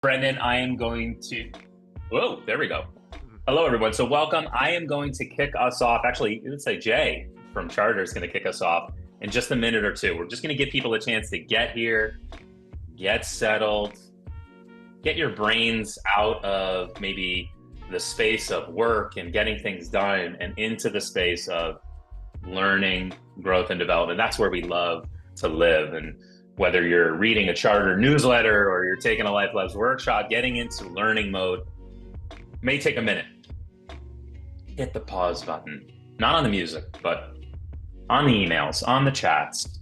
Brendan, I am going to. Whoa, there we go. Mhm. Hello, everyone. So, welcome. I am going to kick us off. Actually, let's say Jay from Charter is going to kick us off in just a minute or two. We're just going to give people a chance to get here, get settled, get your brains out of maybe the space of work and getting things done and into the space of learning, growth, and development. That's where we love to live. And whether you're reading a charter newsletter or you're taking a LifeLabs workshop, getting into learning mode may take a minute. Hit the pause button, not on the music, but on the emails, on the chats.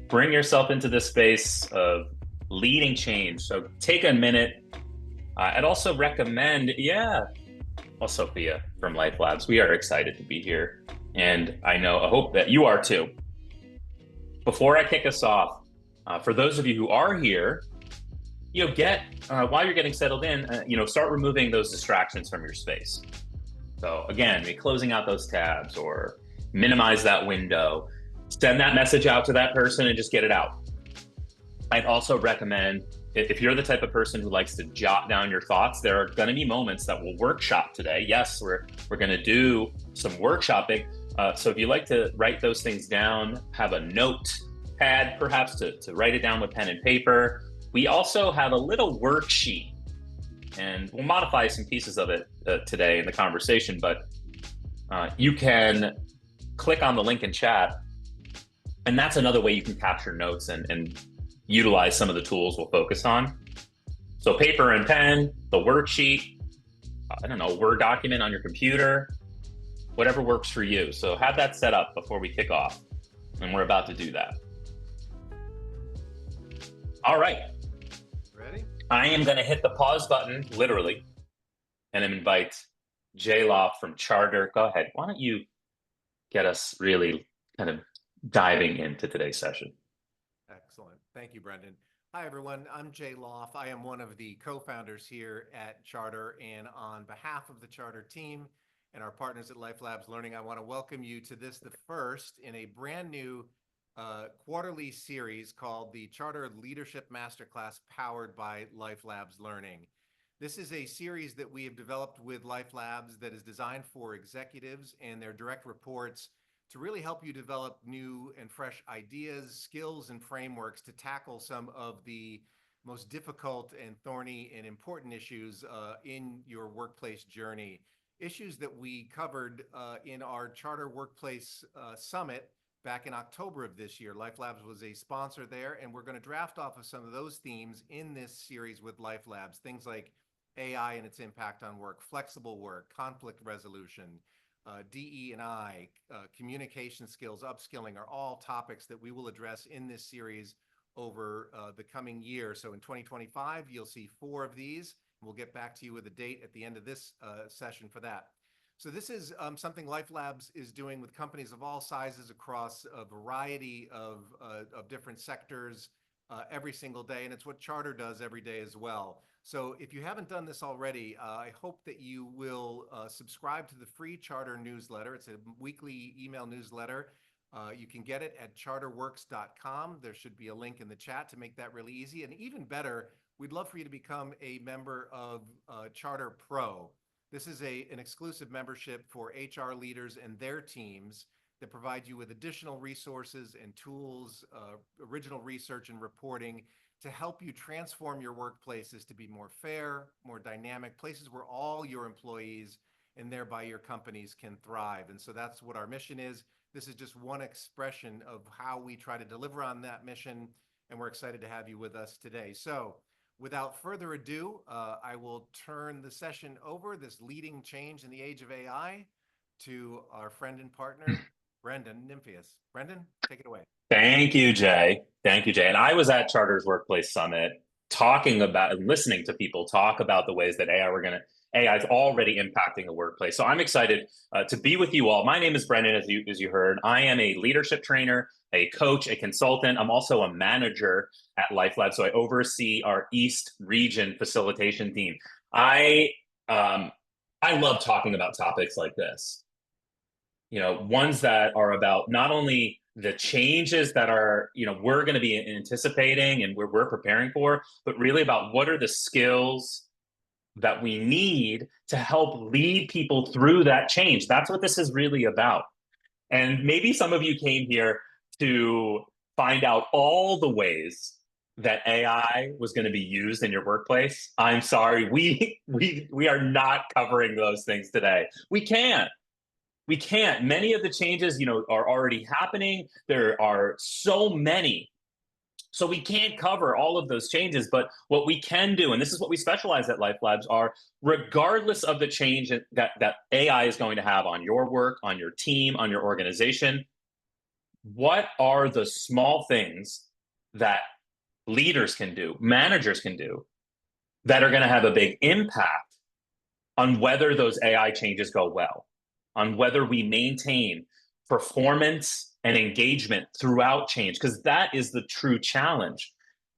Bring yourself into this space of leading change. So take a minute. I'd also recommend, well, Sophia from LifeLabs, we are excited to be here. And I hope that you are too. Before I kick us off, for those of you who are here, get while you're getting settled in, start removing those distractions from your space. So again, closing out those tabs or minimize that window, send that message out to that person and just get it out. I'd also recommend, if you're the type of person who likes to jot down your thoughts, there are going to be moments that we'll workshop today. Yes, we're going to do some workshopping. So if you like to write those things down, have a notepad perhaps to write it down with pen and paper. We also have a little worksheet, and we'll modify some pieces of it today in the conversation, but you can click on the link in chat, and that's another way you can capture notes and utilize some of the tools we'll focus on. So paper and pen, the worksheet, Word document on your computer, whatever works for you. So have that set up before we kick off, and we're about to do that. All right. Ready? I am going to hit the pause button, literally, and invite Jay Loft from Charter. Go ahead. Why don't you get us really kind of diving into today's session? Excellent. Thank you, Brendan. Hi, everyone. I'm Jay Loff. I am one of the co-founders here at Charter, and on behalf of the Charter team and our partners at LifeLabs Learning, I want to welcome you to the first in a brand new quarterly series called the Charter Leadership Masterclass powered by LifeLabs Learning. This is a series that we have developed with LifeLabs that is designed for executives and their direct reports to really help you develop new and fresh ideas, skills, and frameworks to tackle some of the most difficult and thorny and important issues in your workplace journey. Issues that we covered in our Charter Workplace Summit back in October of this year. LifeLabs was a sponsor there, and we're going to draft off of some of those themes in this series with LifeLabs. Things like AI and its impact on work, flexible work, conflict resolution, DE&I, communication skills, upskilling are all topics that we will address in this series over the coming year. So in 2025, you'll see 4 of these. We'll get back to you with a date at the end of this session for that. So this is something LifeLabs is doing with companies of all sizes across a variety of different sectors every single day, and it's what Charter does every day as well. So if you haven't done this already, I hope that you will subscribe to the free Charter newsletter. It's a weekly email newsletter. You can get it at charterworks.com. There should be a link in the chat to make that really easy. And even better, we'd love for you to become a member of Charter Pro. This is an exclusive membership for HR leaders and their teams that provide you with additional resources and tools, original research and reporting to help you transform your workplaces to be more fair, more dynamic, places where all your employees and thereby your companies can thrive. And so that's what our mission is. This is just one expression of how we try to deliver on that mission, and we're excited to have you with us today. So without further ado, I will turn the session over, this leading change in the age of AI, to our friend and partner, Brendan Nymphius. Brendan, take it away. Thank you, Jay. Thank you, Jay. And I was at Charter's Workplace Summit talking about and listening to people talk about the ways that AI is already impacting the workplace. So I'm excited to be with you all. My name is Brendan, as you heard. I am a leadership trainer, a coach, a consultant. I'm also a manager at LifeLabs. So I oversee our East Region facilitation team. I love talking about topics like this. Ones that are about not only the changes that are, we're going to be anticipating and we're preparing for, but really about what are the skills that we need to help lead people through that change. That's what this is really about. And maybe some of you came here to find out all the ways that AI was going to be used in your workplace. I'm sorry, we are not covering those things today. We can't. We can't. Many of the changes, are already happening. There are so many. So we can't cover all of those changes, but what we can do, and this is what we specialize at LifeLabs, are regardless of the change that AI is going to have on your work, on your team, on your organization, what are the small things that leaders can do, managers can do, that are going to have a big impact on whether those AI changes go well, on whether we maintain performance and engagement throughout change, because that is the true challenge.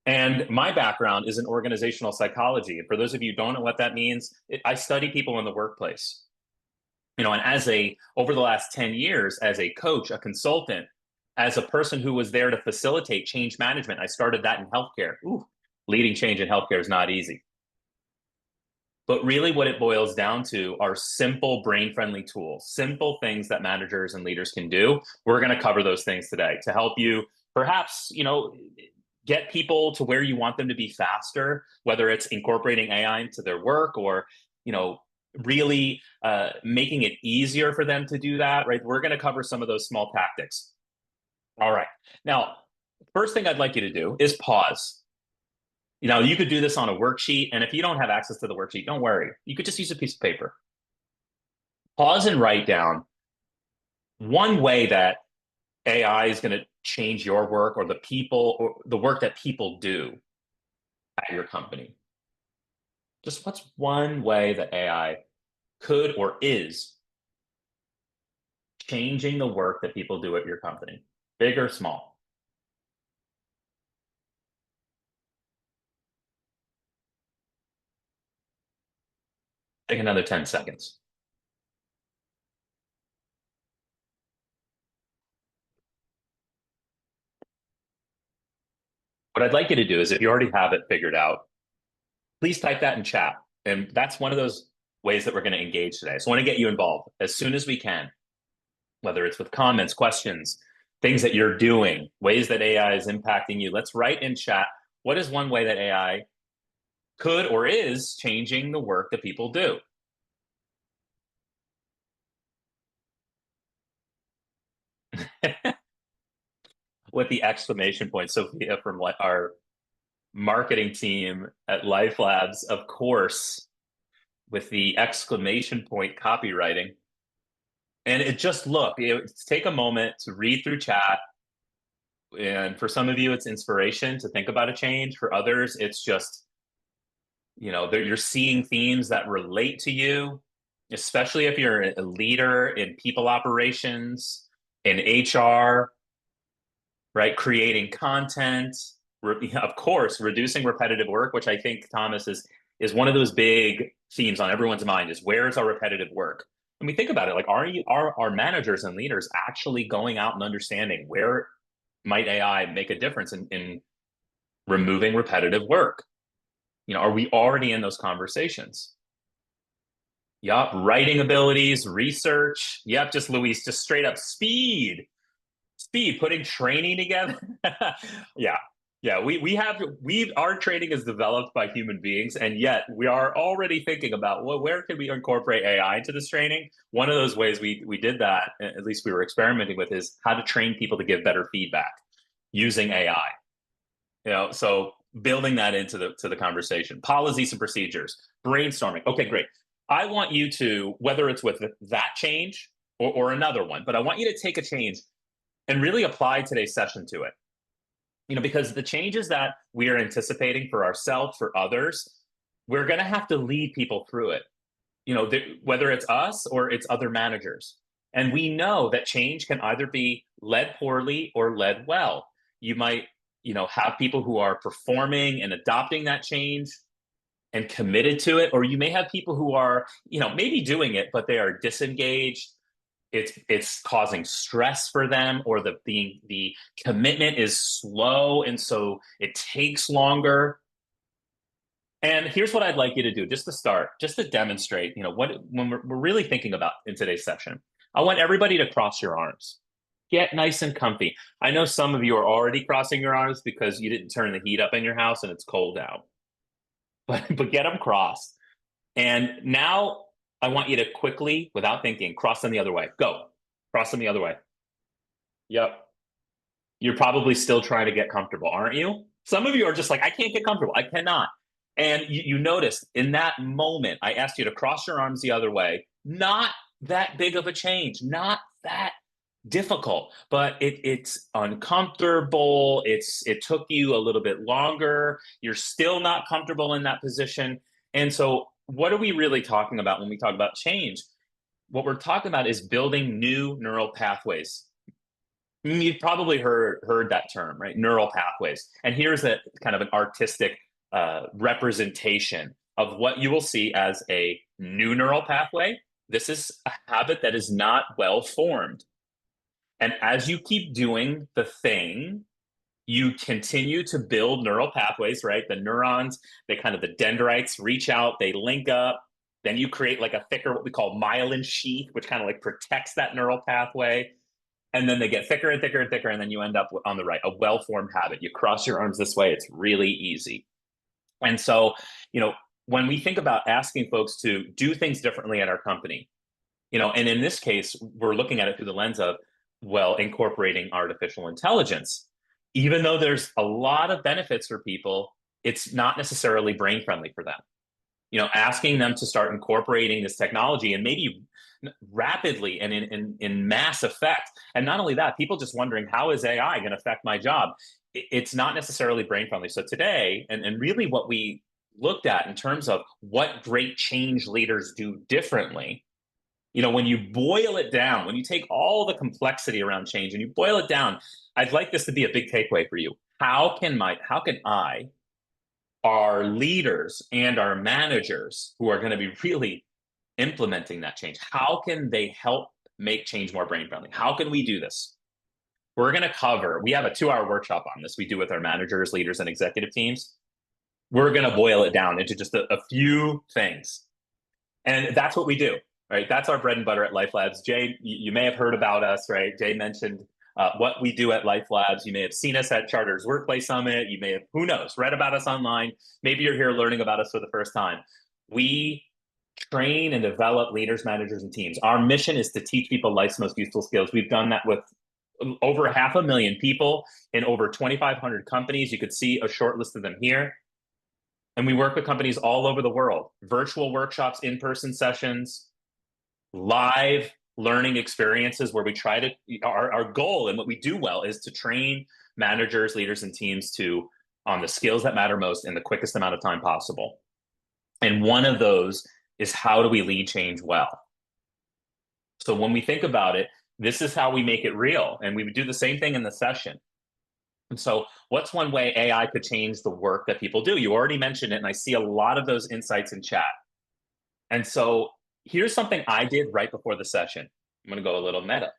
And my background is in organizational psychology. And for those of you who don't know what that means, I study people in the workplace. And over the last 10 years, as a coach, a consultant, as a person who was there to facilitate change management, I started that in healthcare. Ooh, leading change in healthcare is not easy. But really, what it boils down to are simple brain-friendly tools, simple things that managers and leaders can do. We're going to cover those things today to help you perhaps, get people to where you want them to be faster, whether it's incorporating AI into their work or, really making it easier for them to do that, right? We're going to cover some of those small tactics. All right. Now, first thing I'd like you to do is pause. You could do this on a worksheet, and if you don't have access to the worksheet, don't worry. You could just use a piece of paper. Pause and write down one way that AI is going to change your work or the people or the work that people do at your company. Just what's one way that AI could or is changing the work that people do at your company, big or small? Take another 10 seconds. What I'd like you to do is, if you already have it figured out, please type that in chat. And that's one of those ways that we're going to engage today. So I want to get you involved as soon as we can, whether it's with comments, questions, things that you're doing, ways that AI is impacting you. Let's write in chat, what is one way that AI could or is changing the work that people do? With the exclamation point, Sophia from our marketing team at LifeLabs, of course, with the exclamation point copywriting. And take a moment to read through chat. And for some of you, it's inspiration to think about a change. For others, it's just, you're seeing themes that relate to you, especially if you're a leader in people operations, in HR, right? Creating content, of course, reducing repetitive work, which I think, Thomas, is one of those big themes on everyone's mind, is where's our repetitive work? When we think about it, like, are our managers and leaders actually going out and understanding where might AI make a difference in removing repetitive work? Are we already in those conversations? Yup, writing abilities, research. Yep, just Luis, just straight up speed, putting training together. Yeah, yeah, our training is developed by human beings, and yet we are already thinking about, well, where can we incorporate AI into this training? One of those ways we did that, at least we were experimenting with, is how to train people to give better feedback using AI. So building that into the conversation, policies and procedures, brainstorming. Okay, great. I want you to, whether it's with that change or another one, but I want you to take a change and really apply today's session to it. Because the changes that we are anticipating for ourselves, for others, we're going to have to lead people through it. Whether it's us or it's other managers. And we know that change can either be led poorly or led well. You might, have people who are performing and adopting that change and committed to it, or you may have people who are, maybe doing it, but they are disengaged it's causing stress for them, or the commitment is slow, and so it takes longer. And here's what I'd like you to do, just to start, just to demonstrate, what when we're really thinking about in today's session. I want everybody to cross your arms. Get nice and comfy. I know some of you are already crossing your arms because you didn't turn the heat up in your house and it's cold out. But get them crossed. And now I want you to quickly, without thinking, cross them the other way. Go. Cross them the other way. Yep. You're probably still trying to get comfortable, aren't you? Some of you are just like, I can't get comfortable. I cannot. And you notice in that moment, I asked you to cross your arms the other way. Not that big of a change, not that difficult, but it's uncomfortable. It took you a little bit longer. You're still not comfortable in that position. And so, what are we really talking about when we talk about change? What we're talking about is building new neural pathways. You've probably heard that term, right? Neural pathways. And here's a kind of an artistic representation of what you will see as a new neural pathway. This is a habit that is not well formed. And as you keep doing the thing, you continue to build neural pathways, right? The neurons, the dendrites reach out, they link up. Then you create like a thicker, what we call myelin sheath, which kind of like protects that neural pathway. And then they get thicker and thicker and thicker. And then you end up on the right, a well formed habit. You cross your arms this way, it's really easy. And so, when we think about asking folks to do things differently at our company, and in this case, we're looking at it through the lens of, well, incorporating artificial intelligence. Even though there's a lot of benefits for people, it's not necessarily brain friendly for them. Asking them to start incorporating this technology, and maybe rapidly and in mass effect. And not only that, people just wondering, how is AI going to affect my job? It's not necessarily brain friendly. So today, and really what we looked at in terms of what great change leaders do differently, when you boil it down, when you take all the complexity around change and you boil it down, I'd like this to be a big takeaway for you. How can I, our leaders and our managers who are going to be really implementing that change, how can they help make change more brain friendly? How can we do this? We have a 2-hour workshop on this we do with our managers, leaders, and executive teams. We're going to boil it down into just a few things. And that's what we do, right? That's our bread and butter at LifeLabs. Jay, you may have heard about us, right? Jay mentioned what we do at LifeLabs. You may have seen us at Charter's Workplace Summit. You may have, who knows, read about us online. Maybe you're here learning about us for the first time. We train and develop leaders, managers, and teams. Our mission is to teach people life's most useful skills. We've done that with over 500,000 people in over 2,500 companies. You could see a short list of them here. And we work with companies all over the world, virtual workshops, in-person sessions, live learning experiences where we try to, our goal and what we do well is to train managers, leaders, and teams on the skills that matter most in the quickest amount of time possible. And one of those is, how do we lead change well? So when we think about it, this is how we make it real. And we would do the same thing in the session. And so what's one way AI could change the work that people do? You already mentioned it, and I see a lot of those insights in chat. And so here's something I did right before the session. I'm going to go a little meta.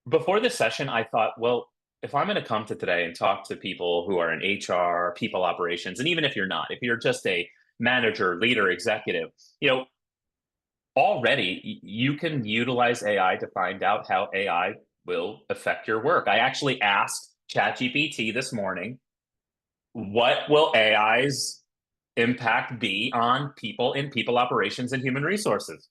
Before the session, I thought, well, if I'm going to come to today and talk to people who are in HR, people operations, and even if you're not, if you're just a manager, leader, executive, already you can utilize AI to find out how AI will affect your work. I actually asked ChatGPT this morning, what will AI's impact be on people in people operations and human resources?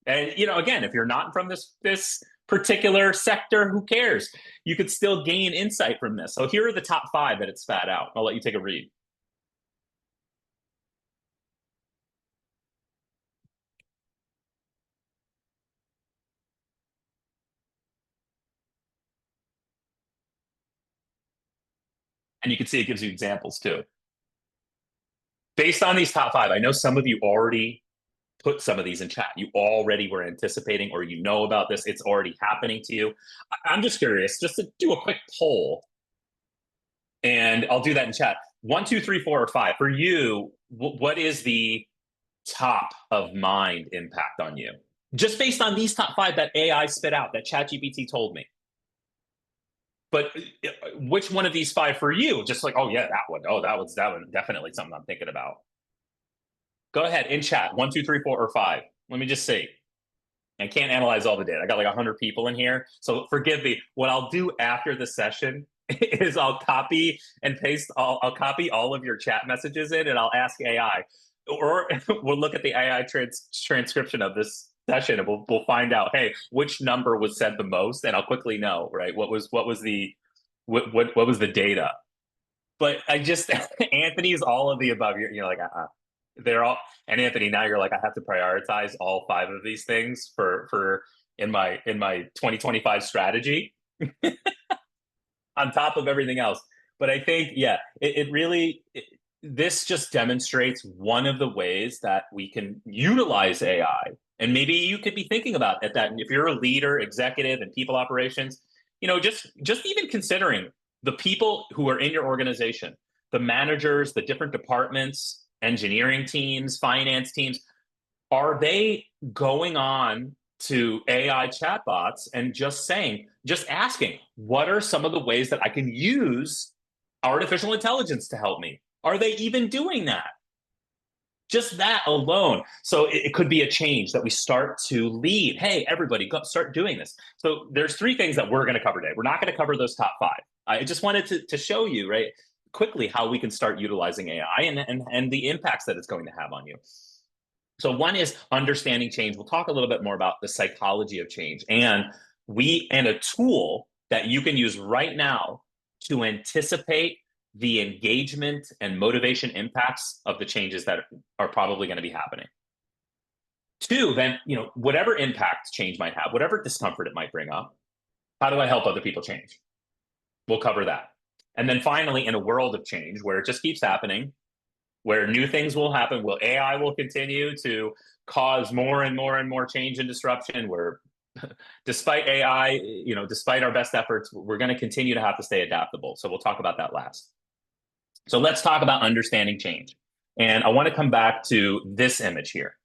And again, if you're not from this particular sector, who cares? You could still gain insight from this. So here are the top 5 that it spat out. I'll let you take a read. And you can see it gives you examples too. Based on these top 5, I know some of you already put some of these in chat. You already were anticipating, or about this. It's already happening to you. I'm just curious, just to do a quick poll, and I'll do that in chat. 1, 2, 3, 4, or 5. For you, what is the top of mind impact on you? just based on these top 5 that AI spit out, that ChatGPT told me. But which one of these 5 for you? Just like, oh yeah, that one. Oh, that one definitely something I'm thinking about. Go ahead in chat. 1, 2, 3, 4, or 5. Let me just see. I can't analyze all the data. I got like 100 people in here, so forgive me. What I'll do after the session is I'll copy and paste. I'll copy all of your chat messages in, and I'll ask AI, or we'll look at the AI transcription of this session, and we'll find out. Hey, which number was said the most, and I'll quickly know. Right? What was the what was the data? But I just Anthony's all of the above. You're like, they're all, and Anthony, now you're like, I have to prioritize all 5 of these things for in my 2025 strategy on top of everything else. But I think, yeah, it really this just demonstrates one of the ways that we can utilize AI. And maybe you could be thinking about at that. If you're a leader, executive, and people operations, just even considering the people who are in your organization, the managers, the different departments, engineering teams, finance teams, are they going on to AI chatbots and just asking, what are some of the ways that I can use artificial intelligence to help me? Are they even doing that? Just that alone. So it could be a change that we start to lead. Hey, everybody, go start doing this. So there's 3 things that we're going to cover today. We're not going to cover those top 5. I just wanted to show you, right, quickly how we can start utilizing AI and the impacts that it's going to have on you. So one is understanding change. We'll talk a little bit more about the psychology of change and a tool that you can use right now to anticipate the engagement and motivation impacts of the changes that are probably going to be happening. 2, then, whatever impact change might have, whatever discomfort it might bring up, how do I help other people change? We'll cover that. And then finally, in a world of change where it just keeps happening, where new things will happen, AI will continue to cause more and more and more change and disruption, where despite AI, despite our best efforts, we're going to continue to have to stay adaptable. So we'll talk about that last. So let's talk about understanding change. And I want to come back to this image here.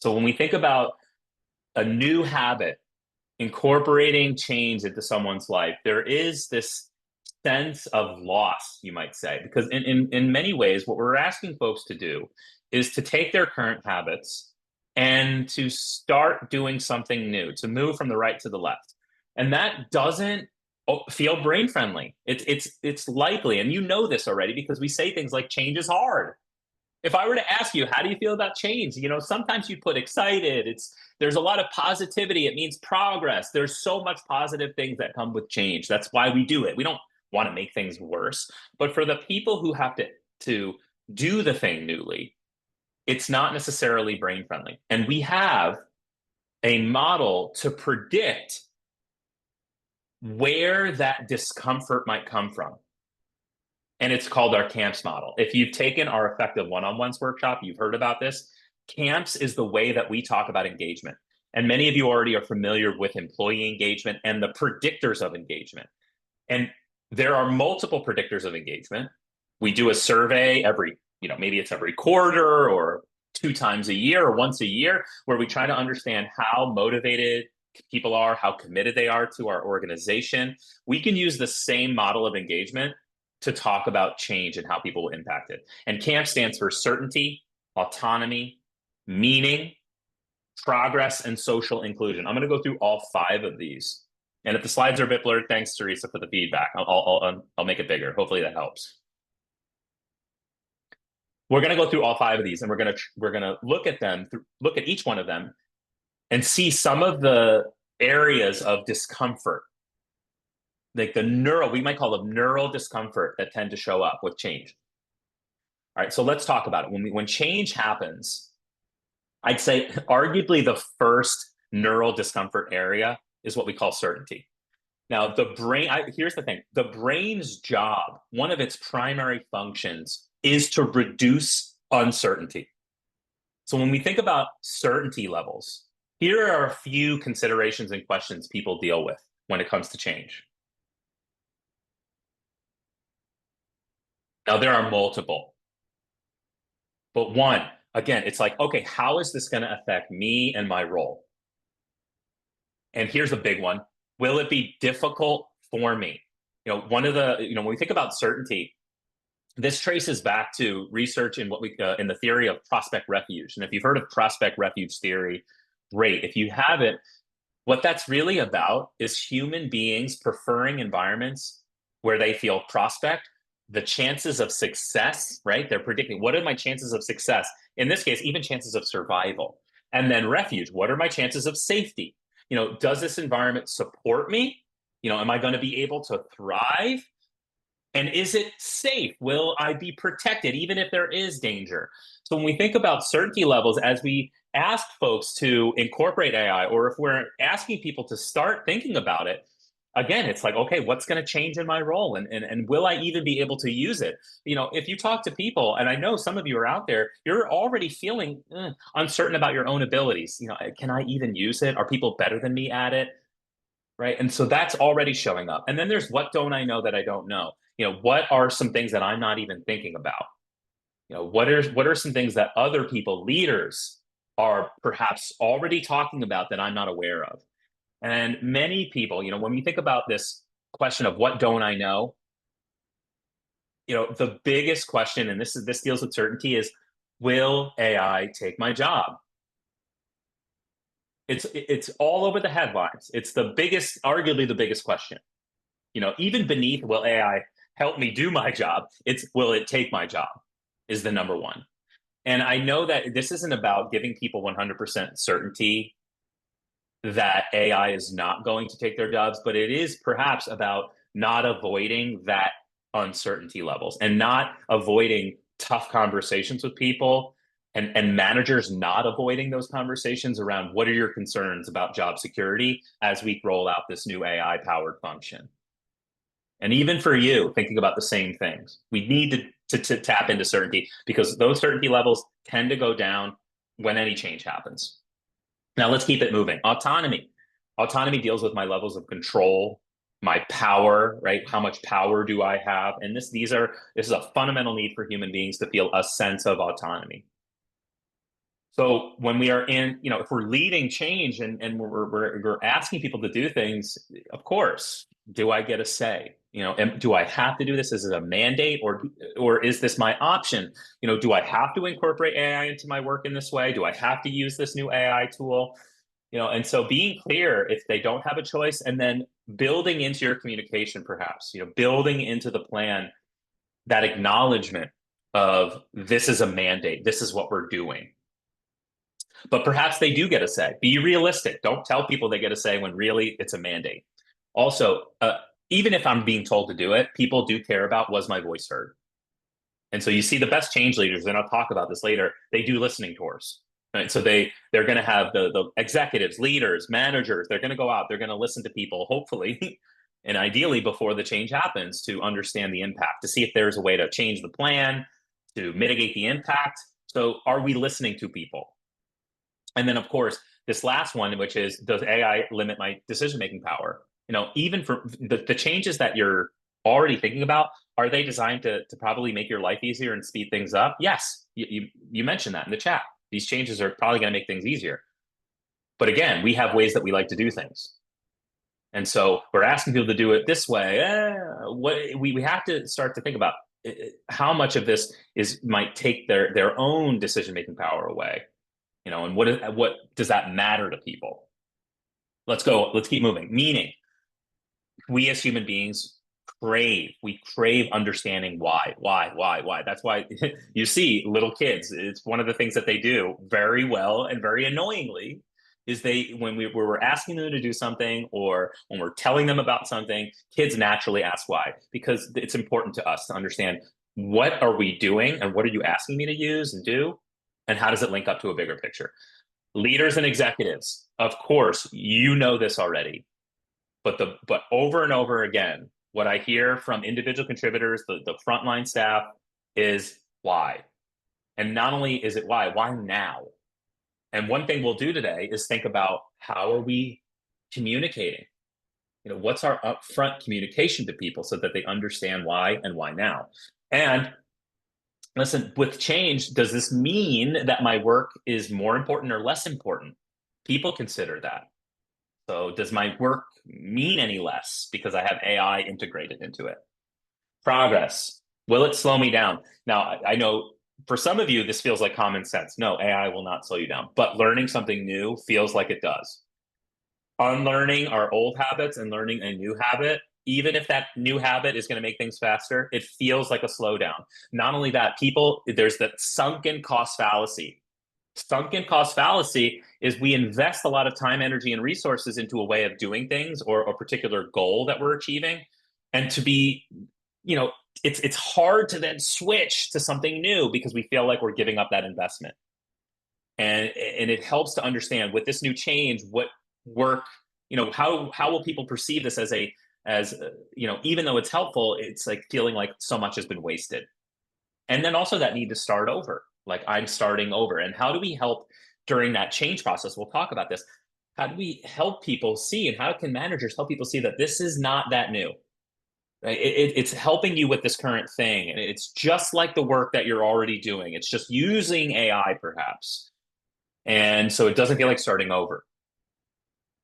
So when we think about a new habit, incorporating change into someone's life, there is this sense of loss, you might say, because in many ways, what we're asking folks to do is to take their current habits and to start doing something new, to move from the right to the left. And that doesn't feel brain friendly. It's likely, and you know this already because we say things like change is hard. If I were to ask you, how do you feel about change? Sometimes you put excited. There's a lot of positivity. It means progress. There's so much positive things that come with change. That's why we do it. We don't want to make things worse. But for the people who have to do the thing newly, it's not necessarily brain friendly. And we have a model to predict where that discomfort might come from. And it's called our CAMPS model. If you've taken our Effective One-on-Ones workshop, you've heard about this. CAMPS is the way that we talk about engagement. And many of you already are familiar with employee engagement and the predictors of engagement. And there are multiple predictors of engagement. We do a survey maybe it's every quarter or 2 times a year or once a year, where we try to understand how motivated people are, how committed they are to our organization. We can use the same model of engagement to talk about change and how people will impact it. And CAMP stands for certainty, autonomy, meaning, progress, and social inclusion. I'm going to go through all 5 of these. And if the slides are a bit blurred, thanks, Teresa, for the feedback. I'll make it bigger. Hopefully that helps. We're going to go through all 5 of these, and we're going to look at each one of them and see some of the areas of discomfort, like we might call them neural discomfort, that tend to show up with change. All right, so let's talk about it. When change happens, I'd say arguably the first neural discomfort area is what we call certainty. Now, here's the thing. The brain's job, one of its primary functions, is to reduce uncertainty. So when we think about certainty levels, here are a few considerations and questions people deal with when it comes to change. Now, there are multiple. But one, again, it's like, okay, how is this going to affect me and my role? And here's a big one. Will it be difficult for me? One of the, when we think about certainty, this traces back to research in what we in the theory of prospect refuge. And if you've heard of prospect refuge theory, great. If you haven't, what that's really about is human beings preferring environments where they feel prospect, the chances of success, right? They're predicting what are my chances of success? In this case, even chances of survival. And then refuge, what are my chances of safety? Does this environment support me? Am I going to be able to thrive? And is it safe? Will I be protected even if there is danger? So when we think about certainty levels, as we ask folks to incorporate AI, or if we're asking people to start thinking about it, again, it's like, okay, what's going to change in my role? And will I even be able to use it? If you talk to people, and I know some of you are out there, you're already feeling uncertain about your own abilities. Can I even use it? Are people better than me at it? Right. And so that's already showing up. And then there's what don't I know that I don't know? What are some things that I'm not even thinking about? What are some things that other people, leaders, are perhaps already talking about that I'm not aware of? And many people, when we think about this question of what don't I know, the biggest question, and this deals with certainty, is will AI take my job? It's all over the headlines. It's the biggest, arguably the biggest question. Even beneath will AI help me do my job, it's will it take my job is the number one. And I know that this isn't about giving people 100% certainty that AI is not going to take their jobs, but it is perhaps about not avoiding that uncertainty levels and not avoiding tough conversations with people, and managers not avoiding those conversations around what are your concerns about job security as we roll out this new AI powered function. And even for you, thinking about the same things, we need to tap into certainty, because those certainty levels tend to go down when any change happens. Now let's keep it moving. Autonomy. Autonomy deals with my levels of control, my power, right? How much power do I have? And this is a fundamental need for human beings to feel a sense of autonomy. So when we are in, if we're leading change, and we're asking people to do things, of course, do I get a say? Do I have to do this? Is it a mandate, or is this my option? Do I have to incorporate AI into my work in this way? Do I have to use this new AI tool? And so being clear if they don't have a choice, and then building into your communication, perhaps, building into the plan that acknowledgement of this is a mandate, this is what we're doing. But perhaps they do get a say. Be realistic. Don't tell people they get a say when really it's a mandate. Also, even if I'm being told to do it, people do care about, was my voice heard? And so you see the best change leaders, and I'll talk about this later, they do listening tours. Right? So they're going to have the executives, leaders, managers, they're going to go out, they're going to listen to people, hopefully, and ideally before the change happens, to understand the impact, to see if there's a way to change the plan, to mitigate the impact. So are we listening to people? And then, of course, this last one, which is, does AI limit my decision-making power? Even for the changes that you're already thinking about, are they designed to probably make your life easier and speed things up? Yes, you mentioned that in the chat. These changes are probably going to make things easier. But again, we have ways that we like to do things. And so we're asking people to do it this way. We have to start to think about how much of this might take their own decision-making power away. And what does that matter to people? Let's keep moving. Meaning, we as human beings we crave understanding why. That's why you see little kids, it's one of the things that they do very well and very annoyingly, is when we're asking them to do something, or when we're telling them about something, kids naturally ask why, because it's important to us to understand, what are we doing and what are you asking me to use and do, and how does it link up to a bigger picture? Leaders and executives, of course, this already, but over and over again, what I hear from individual contributors, the frontline staff, is why. And not only is it why now? And one thing we'll do today is think about, how are we communicating? What's our upfront communication to people so that they understand why and why now? And Listen, with change, does this mean that my work is more important or less important? People consider that. So does my work mean any less because I have AI integrated into it? Progress. Will it slow me down? Now, I know for some of you, this feels like common sense. No, AI will not slow you down, but learning something new feels like it does. Unlearning our old habits and learning a new habit, even if that new habit is going to make things faster, it feels like a slowdown. Not only that, there's that sunken cost fallacy. Sunken cost fallacy is we invest a lot of time, energy, and resources into a way of doing things or a particular goal that we're achieving. And to be, you know, it's hard to then switch to something new because we feel like we're giving up that investment. And it helps to understand with this new change what work, how will people perceive this as even though it's helpful, it's like feeling like so much has been wasted. And then also that need to start over, like I'm starting over. And how do we help during that change process? We'll talk about this. How do we help people see, and how can managers help people see that this is not that new, right? It's helping you with this current thing, and it's just like the work that you're already doing. It's just using AI perhaps, and so it doesn't feel like starting over.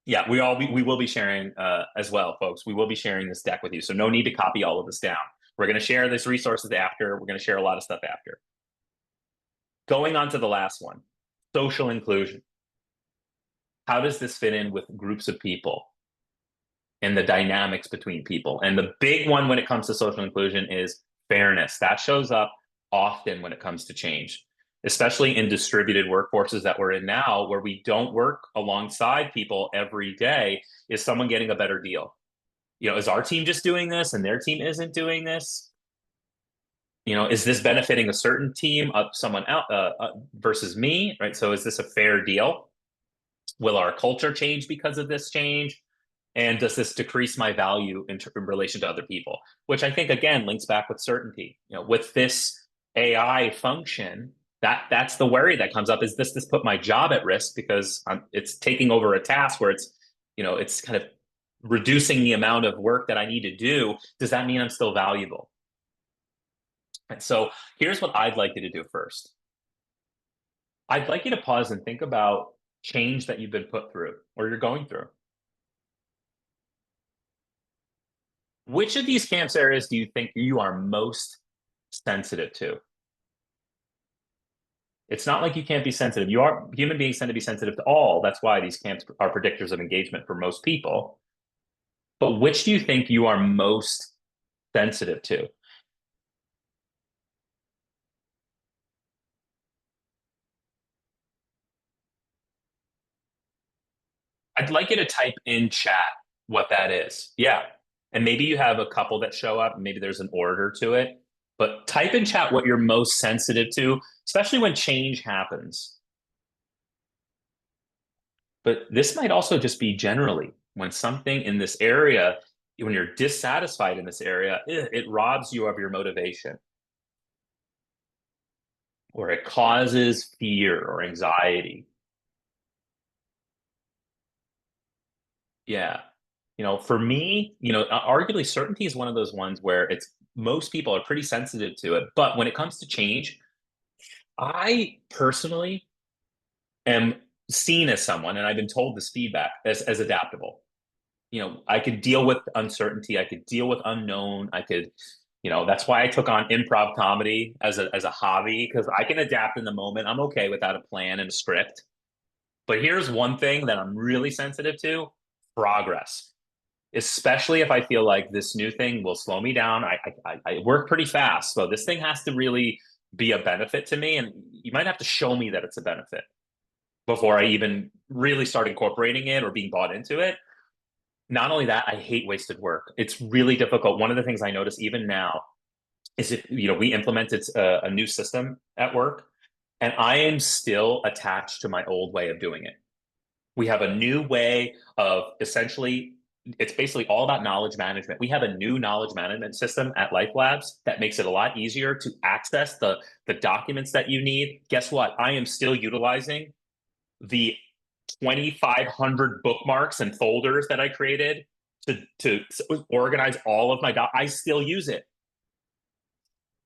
Yeah, we will be sharing as well, folks. We will be sharing this deck with you, so no need to copy all of this down. We're going to share these resources after. We're going to share a lot of stuff after. Going on to the last one, social inclusion. How does this fit in with groups of people and the dynamics between people? And the big one when it comes to social inclusion is fairness. That shows up often when it comes to change, especially in distributed workforces that we're in now, where we don't work alongside people every day. Is someone getting a better deal? Is our team just doing this and their team isn't doing this? Is this benefiting a certain team of someone else versus me, right? So is this a fair deal? Will our culture change because of this change? And does this decrease my value in relation to other people? Which I think again links back with certainty. With this AI function, that's the worry that comes up: is this put my job at risk because it's taking over a task where it's kind of reducing the amount of work that I need to do? Does that mean I'm still valuable? And so here's what I'd like you to do first. I'd like you to pause and think about change that you've been put through or you're going through. Which of these camps areas do you think you are most sensitive to? It's not like you can't be sensitive. Human beings tend to be sensitive to all. That's why these camps are predictors of engagement for most people. But which do you think you are most sensitive to? I'd like you to type in chat what that is. Yeah. And maybe you have a couple that show up, maybe there's an order to it, but type in chat what you're most sensitive to, especially when change happens. But this might also just be generally when something in this area, when you're dissatisfied in this area, it robs you of your motivation, or it causes fear or anxiety. Yeah. For me, arguably certainty is one of those ones where it's most people are pretty sensitive to it. But when it comes to change, I personally am seen as someone, and I've been told this feedback as adaptable. I could deal with uncertainty. I could deal with unknown. That's why I took on improv comedy as a hobby, because I can adapt in the moment. I'm okay without a plan and a script. But here's one thing that I'm really sensitive to: progress. Especially if I feel like this new thing will slow me down. I work pretty fast, so this thing has to really be a benefit to me, and you might have to show me that it's a benefit before I even really start incorporating it or being bought into it. Not only that, I hate wasted work. It's really difficult. One of the things I notice even now is if we implemented a new system at work, and I am still attached to my old way of doing it. We have a new way of essentially, it's basically all about knowledge management. We have a new knowledge management system at LifeLabs that makes it a lot easier to access the documents that you need. Guess what? I am still utilizing the 2,500 bookmarks and folders that I created to organize all of my I still use it.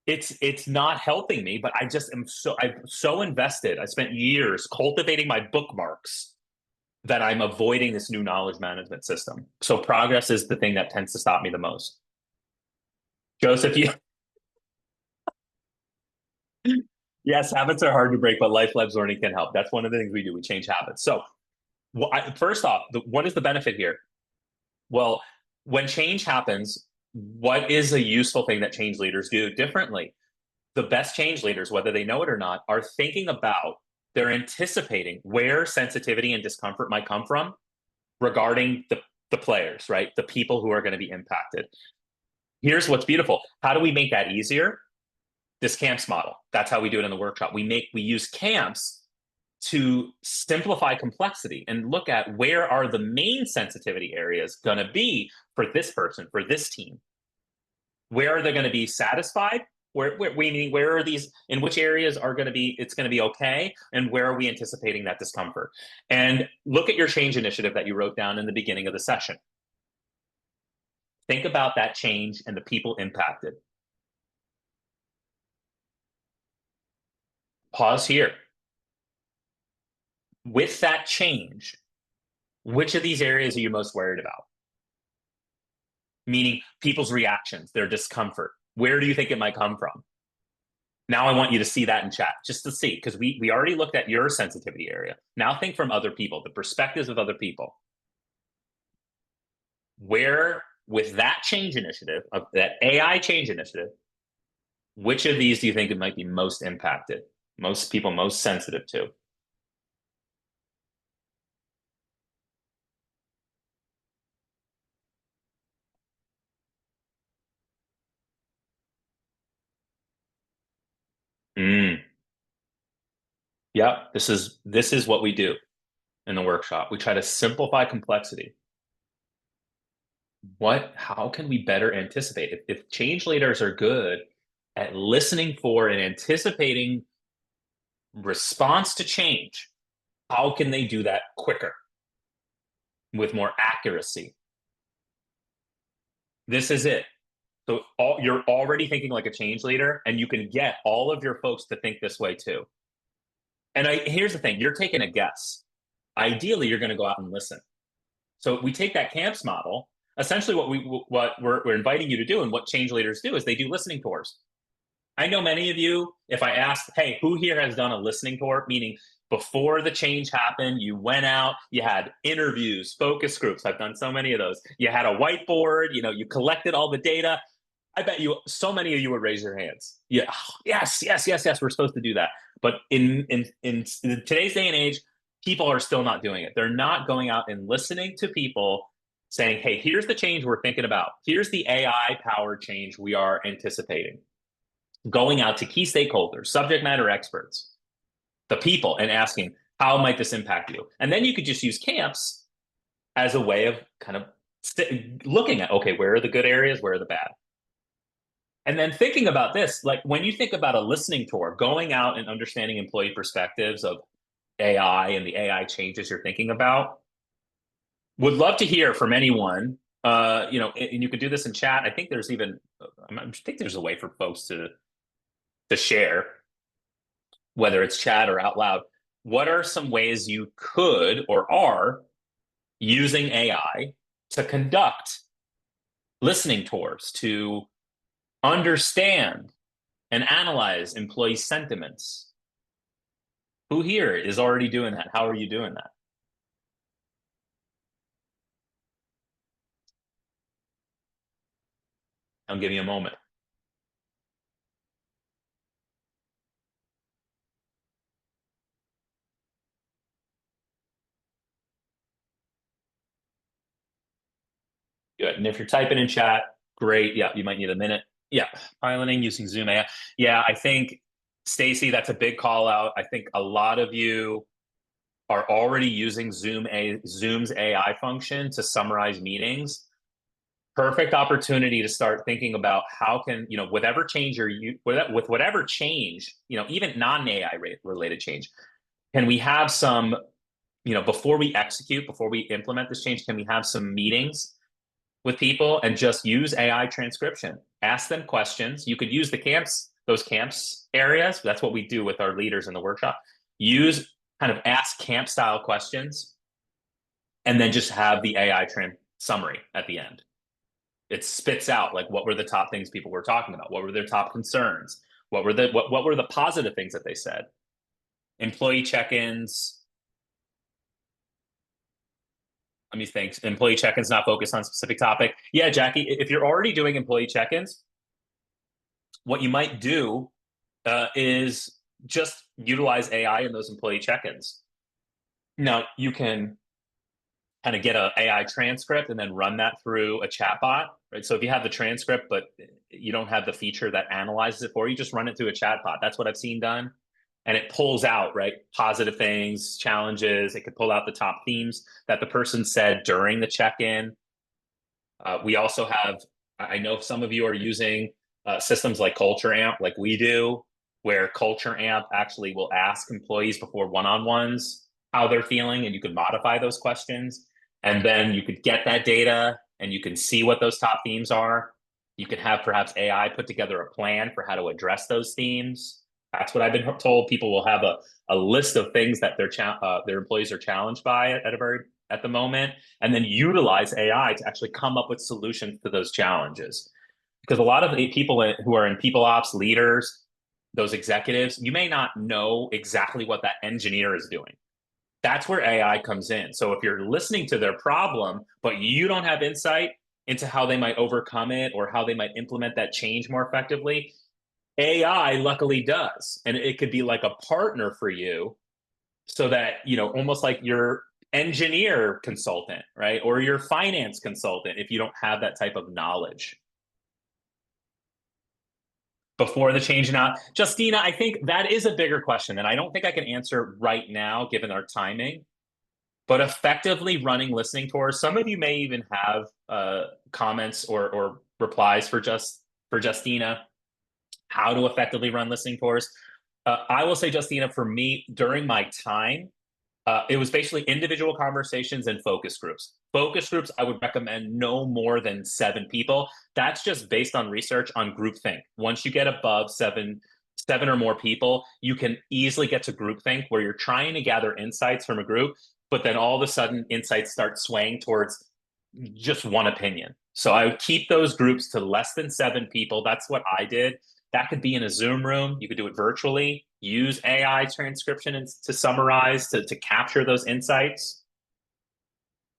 it's not helping me, but I'm so invested. I spent years cultivating my bookmarks that I'm avoiding this new knowledge management system. So progress is the thing that tends to stop me the most. Joseph, you yes, habits are hard to break, but LifeLabs Learning can help. That's one of the things we do. We change habits. So, first off, what is the benefit here? Well, when change happens, what is a useful thing that change leaders do differently? The best change leaders, whether they know it or not, are thinking about, they're anticipating where sensitivity and discomfort might come from regarding the players, right? The people who are going to be impacted. Here's what's beautiful. How do we make that easier? This camps model. That's how we do it in the workshop. We use camps to simplify complexity and look at where are the main sensitivity areas going to be for this person, for this team. Where are they going to be satisfied? Where are these, in which areas are going to be, it's going to be okay, and where are we anticipating that discomfort? And look at your change initiative that you wrote down in the beginning of the session. Think about that change and the people impacted. Pause here. With that change, which of these areas are you most worried about? Meaning people's reactions, their discomfort. Where do you think it might come from? Now I want you to see that in chat, just to see, because we already looked at your sensitivity area. Now think from other people, the perspectives of other people. Where, with that change initiative, of that AI change initiative, which of these do you think it might be most impacted? Most people most sensitive to? Mm. Yeah, this is what we do in the workshop. We try to simplify complexity. How can we better anticipate? If change leaders are good at listening for and anticipating response to change, how can they do that quicker with more accuracy? This is it. So you're already thinking like a change leader, and you can get all of your folks to think this way too. And here's the thing, you're taking a guess. Ideally, you're going to go out and listen. So we take that camps model. Essentially, what we're inviting you to do, and what change leaders do, is they do listening tours. I know many of you, if I asked, hey, who here has done a listening tour? Meaning before the change happened, you went out, you had interviews, focus groups. I've done so many of those. You had a whiteboard, you collected all the data. I bet you, so many of you would raise your hands. Yeah, yes, yes, yes, yes, we're supposed to do that. But in today's day and age, people are still not doing it. They're not going out and listening to people saying, hey, here's the change we're thinking about. Here's the AI powered change we are anticipating. Going out to key stakeholders, subject matter experts, the people, and asking, how might this impact you? And then you could just use camps as a way of kind of looking at, okay, where are the good areas? Where are the bad? And then thinking about this, like when you think about a listening tour, going out and understanding employee perspectives of AI and the AI changes you're thinking about, would love to hear from anyone. And you could do this in chat. I think there's even, I think there's a way for folks to share, whether it's chat or out loud. What are some ways you could or are using AI to conduct listening tours, to understand and analyze employee sentiments? Who here is already doing that? How are you doing that? I'll give you a moment. Good. And if you're typing in chat, great. Yeah, you might need a minute. Yeah, piloting using Zoom AI. Yeah, I think, Stacy, that's a big call out. I think a lot of you are already using Zoom's AI function to summarize meetings. Perfect opportunity to start thinking about how can, whatever change with whatever change, even non-AI related change, can we have some, before we implement this change, can we have some meetings with people and just use AI transcription? Ask them questions. You could use the camps those camps areas. That's what we do with our leaders in the workshop. Use kind of ask camp style questions and then just have the AI summary at the end. It spits out like what were the top things people were talking about, what were their top concerns, what were the positive things that they said. Employee check-ins. Let me think. Employee check-ins not focused on a specific topic. Yeah, Jackie, if you're already doing employee check-ins, what you might do is just utilize AI in those employee check-ins. Now, you can kind of get an AI transcript and then run that through a chatbot, right? So if you have the transcript, but you don't have the feature that analyzes it for you, just run it through a chatbot. That's what I've seen done. And it pulls out, right, positive things, challenges. It could pull out the top themes that the person said during the check-in. We also have, I know some of you are using systems like Culture Amp, like we do, where Culture Amp actually will ask employees before one-on-ones how they're feeling, and you can modify those questions. And then you could get that data and you can see what those top themes are. You can have perhaps AI put together a plan for how to address those themes. That's what I've been told. People will have a list of things that their employees are challenged by at the moment, and then utilize AI to actually come up with solutions to those challenges. Because a lot of the people who are in people ops, leaders, those executives, you may not know exactly what that engineer is doing. That's where AI comes in. So if you're listening to their problem, but you don't have insight into how they might overcome it or how they might implement that change more effectively, AI luckily does. And it could be like a partner for you so that, almost like your engineer consultant, right? Or your finance consultant, if you don't have that type of knowledge. Before the change now, Justina, I think that is a bigger question, and I don't think I can answer right now given our timing. But effectively running listening tours, some of you may even have comments or replies for Justina, how to effectively run listening tours. I will say, Justina, for me, during my time, it was basically individual conversations and focus groups. Focus groups, I would recommend no more than 7 people. That's just based on research on groupthink. Once you get above seven or more people, you can easily get to groupthink where you're trying to gather insights from a group, but then all of a sudden insights start swaying towards just one opinion. So I would keep those groups to less than 7 people. That's what I did. That could be in a Zoom room. You could do it virtually. Use AI transcription to summarize, to capture those insights.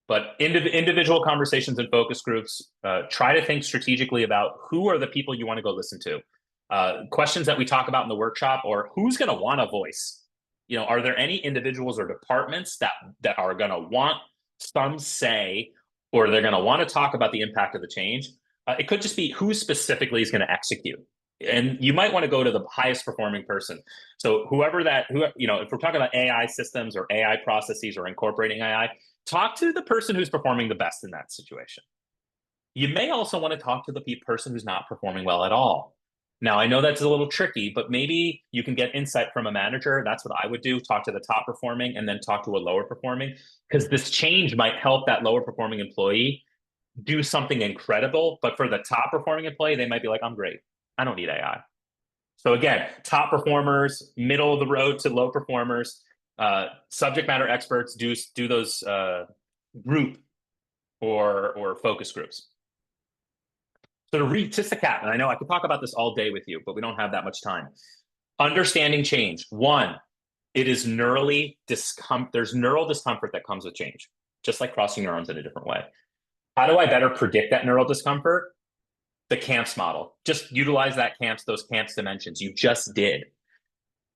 But individual conversations and focus groups, try to think strategically about who are the people you want to go listen to. Questions that we talk about in the workshop, or who's going to want a voice? Are there any individuals or departments that are going to want some say, or they're going to want to talk about the impact of the change? It could just be who specifically is going to execute. And you might want to go to the highest performing person. So if we're talking about AI systems or AI processes or incorporating AI, talk to the person who's performing the best in that situation. You may also want to talk to the person who's not performing well at all. Now, I know that's a little tricky, but maybe you can get insight from a manager. That's what I would do. Talk to the top performing and then talk to a lower performing, because this change might help that lower performing employee do something incredible. But for the top performing employee, they might be like, I'm great. I don't need AI. So again, top performers, middle of the road to low performers, subject matter experts do those group or focus groups. So to recap, and I know I could talk about this all day with you, but we don't have that much time. Understanding change. 1, it is there's neural discomfort that comes with change, just like crossing neurons in a different way. How do I better predict that neural discomfort? The camps model. Just utilize those camps dimensions you just did.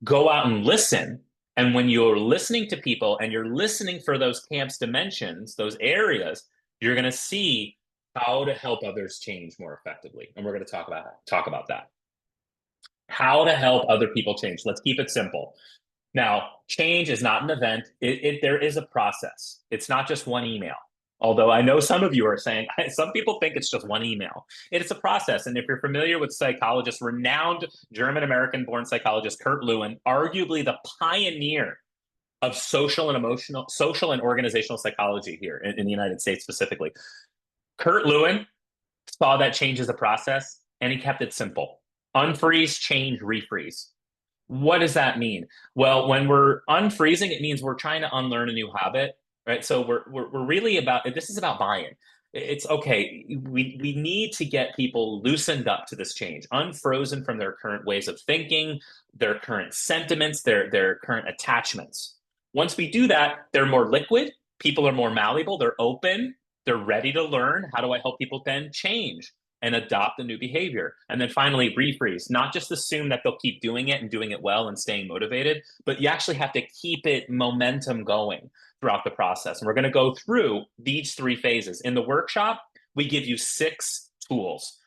Go out and listen. And when you're listening to people and you're listening for those camps dimensions, those areas, you're going to see how to help others change more effectively. And we're going to talk about that. How to help other people change. Let's keep it simple. Now, change is not an event. There is a process. It's not just one email. Although I know some of you are saying, some people think it's just one email. It's a process. And if you're familiar with renowned German-American born psychologist Kurt Lewin, arguably the pioneer of social and organizational psychology here in the United States specifically. Kurt Lewin saw that change as a process, and he kept it simple. Unfreeze, change, refreeze. What does that mean? Well, when we're unfreezing, it means we're trying to unlearn a new habit, right? So we're really about this is about buy-in. It's okay. We need to get people loosened up to this change, unfrozen from their current ways of thinking, their current sentiments, their current attachments. Once we do that, they're more liquid, people are more malleable, they're open, they're ready to learn. How do I help people then change and adopt a new behavior? And then finally, refreeze. Not just assume that they'll keep doing it and doing it well and staying motivated, but you actually have to keep it momentum going throughout the process. And we're going to go through these three phases. In the workshop, we give you 6 tools,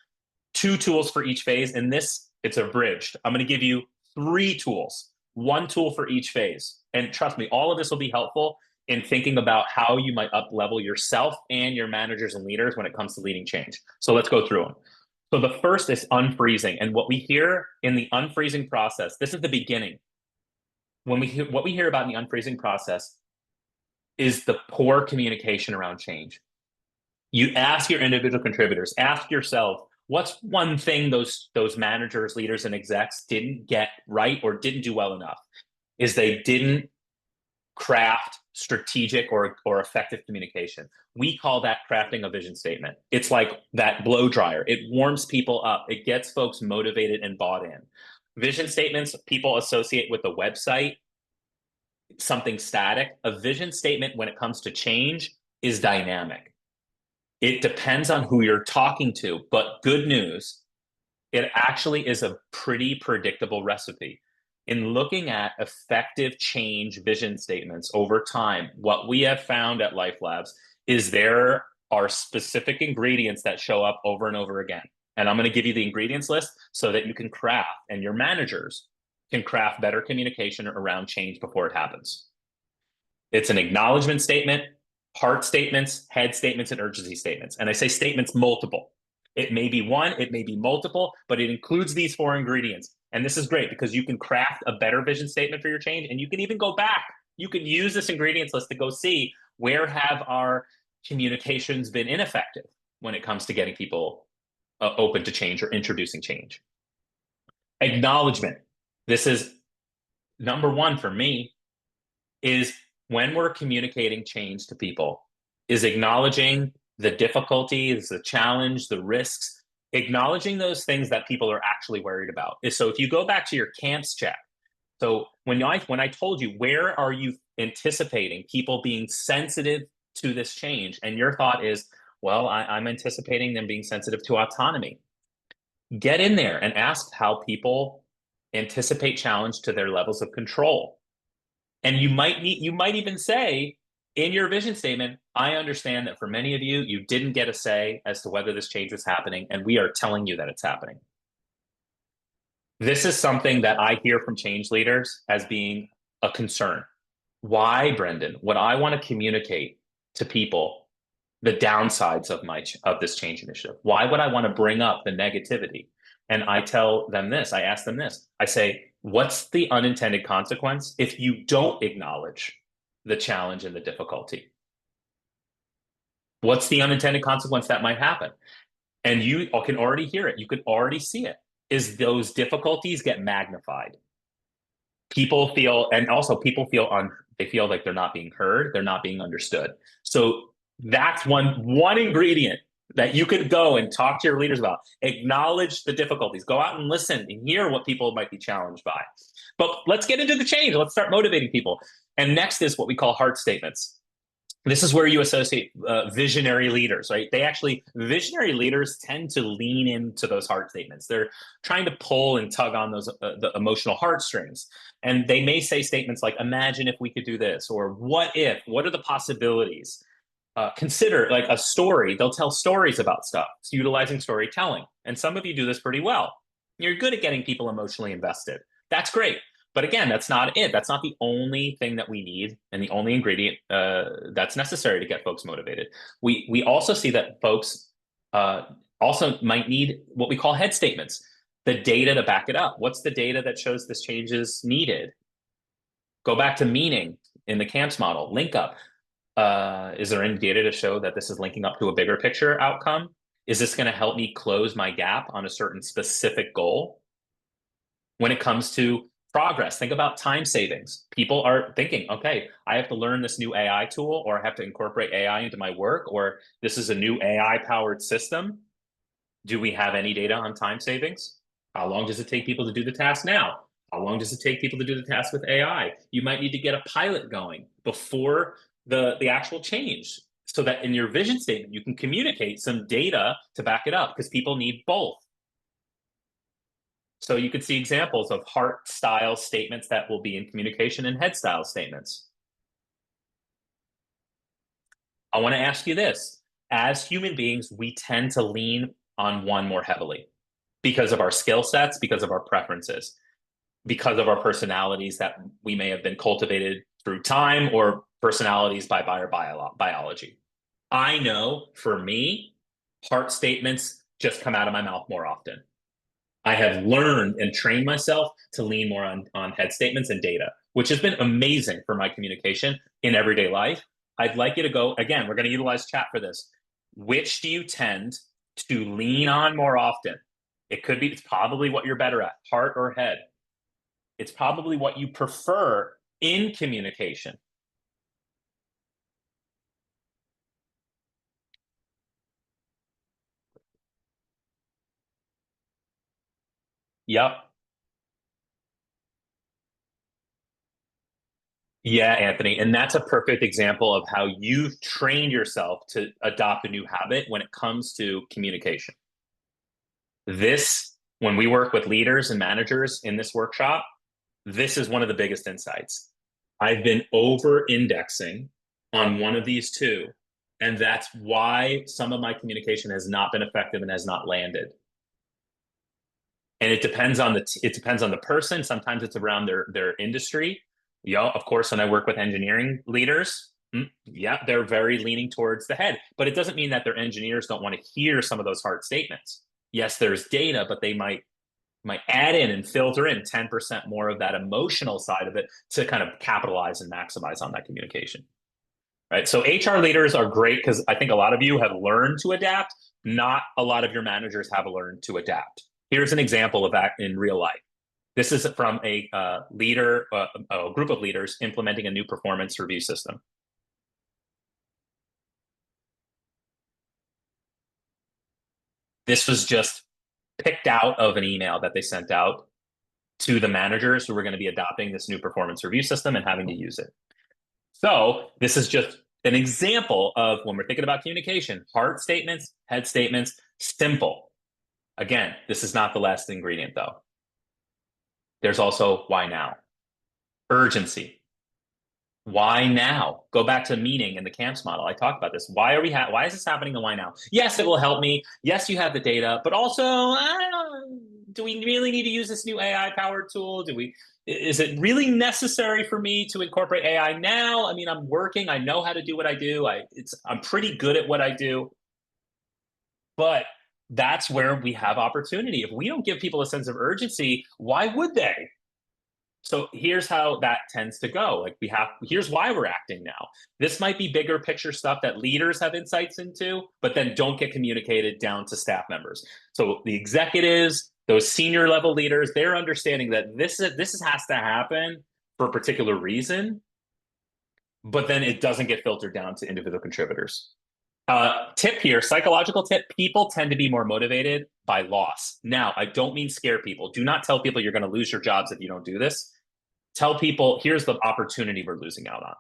2 tools for each phase. In this, it's abridged. I'm going to give you 3 tools, 1 tool for each phase. And trust me, all of this will be helpful in thinking about how you might up level yourself and your managers and leaders when it comes to leading change. So let's go through them. So the first is unfreezing. And what we hear in the unfreezing process, this is the beginning. What we hear about in the unfreezing process is the poor communication around change. You ask your individual contributors, ask yourself, what's one thing those managers, leaders, and execs didn't get right or didn't do well enough? Is they didn't craft strategic or effective communication. We call that crafting a vision statement. It's like that blow dryer. It warms people up. It gets folks motivated and bought in. Vision statements people associate with a website, something static. A vision statement when it comes to change is dynamic. It depends on who you're talking to, but good news, it actually is a pretty predictable recipe. In looking at effective change vision statements over time, what we have found at LifeLabs is there are specific ingredients that show up over and over again. And I'm going to give you the ingredients list so that you can craft and your managers can craft better communication around change before it happens. It's an acknowledgement statement, heart statements, head statements, and urgency statements. And I say statements multiple. It may be one, it may be multiple, but it includes these 4 ingredients. And this is great because you can craft a better vision statement for your change, and you can even go back. You can use this ingredients list to go see where have our communications been ineffective when it comes to getting people open to change or introducing change. Acknowledgement. This is number 1 for me, is when we're communicating change to people, is acknowledging the difficulties, the challenge, the risks, acknowledging those things that people are actually worried about. So if you go back to your camps check, so when I told you, where are you anticipating people being sensitive to this change? And your thought is, well, I'm anticipating them being sensitive to autonomy. Get in there and ask how people anticipate challenge to their levels of control. And you might even say in your vision statement, I understand that for many of you, you didn't get a say as to whether this change was happening, and we are telling you that it's happening. This is something that I hear from change leaders as being a concern. Why, Brendan? What I want to communicate to people, the downsides of this change initiative. Why would I want to bring up the negativity? And I tell them this, I ask them this. I say, what's the unintended consequence if you don't acknowledge the challenge and the difficulty? What's the unintended consequence that might happen? And you can already hear it. You can already see it. Is those difficulties get magnified. People feel, and also people feel they feel like they're not being heard, they're not being understood. So that's one ingredient that you could go and talk to your leaders about. Acknowledge the difficulties. Go out and listen and hear what people might be challenged by. But let's get into the change. Let's start motivating people. And next is what we call heart statements. This is where you associate visionary leaders, right? Visionary leaders tend to lean into those heart statements. They're trying to pull and tug on those the emotional heartstrings. And they may say statements like, imagine if we could do this, or what if, what are the possibilities? Consider like a story. They'll tell stories about stuff. It's utilizing storytelling. And some of you do this pretty well. You're good at getting people emotionally invested. That's great. But again, that's not it. That's not the only thing that we need and the only ingredient that's necessary to get folks motivated. We also see that folks also might need what we call head statements, the data to back it up. What's the data that shows this change is needed? Go back to meaning in the camps model, link up. Is there any data to show that this is linking up to a bigger picture outcome? Is this going to help me close my gap on a certain specific goal? When it comes to progress, think about time savings. People are thinking, okay, I have to learn this new AI tool, or I have to incorporate AI into my work, or this is a new AI powered system. Do we have any data on time savings? How long does it take people to do the task now? How long does it take people to do the task with AI? You might need to get a pilot going before the actual change, so that in your vision statement, you can communicate some data to back it up, because people need both. So you could see examples of heart style statements that will be in communication and head style statements. I want to ask you this. As human beings, we tend to lean on one more heavily because of our skill sets, because of our preferences, because of our personalities that we may have been cultivated through time, or personalities by our biology. I know for me, heart statements just come out of my mouth more often. I have learned and trained myself to lean more on head statements and data, which has been amazing for my communication in everyday life. I'd like you to go again, we're going to utilize chat for this. Which do you tend to lean on more often? It's probably what you're better at, heart or head. It's probably what you prefer in communication. Yep. Yeah, Anthony. And that's a perfect example of how you've trained yourself to adopt a new habit when it comes to communication. When we work with leaders and managers in this workshop, this is one of the biggest insights. I've been over indexing on one of these two. And that's why some of my communication has not been effective and has not landed. And it depends on the person. Sometimes it's around their industry. Of course, when I work with engineering leaders, yeah, they're very leaning towards the head. But it doesn't mean that their engineers don't want to hear some of those hard statements. Yes, there's data, but they might add in and filter in 10% more of that emotional side of it to kind of capitalize and maximize on that communication. Right. So HR leaders are great because I think a lot of you have learned to adapt. Not a lot of your managers have learned to adapt. Here's an example of that in real life. This is from a group of leaders implementing a new performance review system. This was just picked out of an email that they sent out to the managers who were going to be adopting this new performance review system and having to use it. So this is just an example of when we're thinking about communication, heart statements, head statements, simple. Again, this is not the last ingredient though. There's also why now? Urgency. Why now? Go back to meaning in the camps model. I talked about this. Why is this happening and why now? Yes, it will help me. Yes, you have the data, but also, do we really need to use this new AI powered tool? Is it really necessary for me to incorporate AI now? I mean, I'm working, I know how to do what I do. I'm pretty good at what I do. But that's where we have opportunity. If we don't give people a sense of urgency, why would they? So here's how that tends to go. Here's why we're acting now. This might be bigger picture stuff that leaders have insights into, but then don't get communicated down to staff members. So the executives, those senior level leaders, they're understanding that this has to happen for a particular reason, but then it doesn't get filtered down to individual contributors. Tip here, psychological tip, people tend to be more motivated by loss. Now, I don't mean scare people. Do not tell people you're going to lose your jobs if you don't do this. Tell people, here's the opportunity we're losing out on.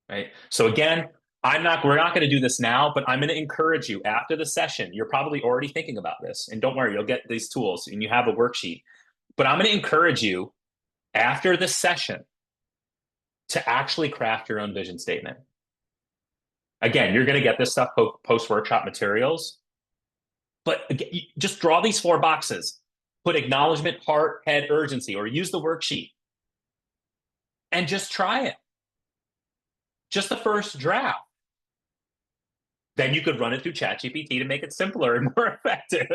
Right? So again, we're not going to do this now, but I'm going to encourage you after the session. You're probably already thinking about this. And don't worry, you'll get these tools and you have a worksheet. But I'm going to encourage you after the session to actually craft your own vision statement. Again, you're going to get this stuff post-workshop materials, but just draw these 4 boxes. Put acknowledgement, heart, head, urgency, or use the worksheet. And just try it. Just the first draft. Then you could run it through ChatGPT to make it simpler and more effective.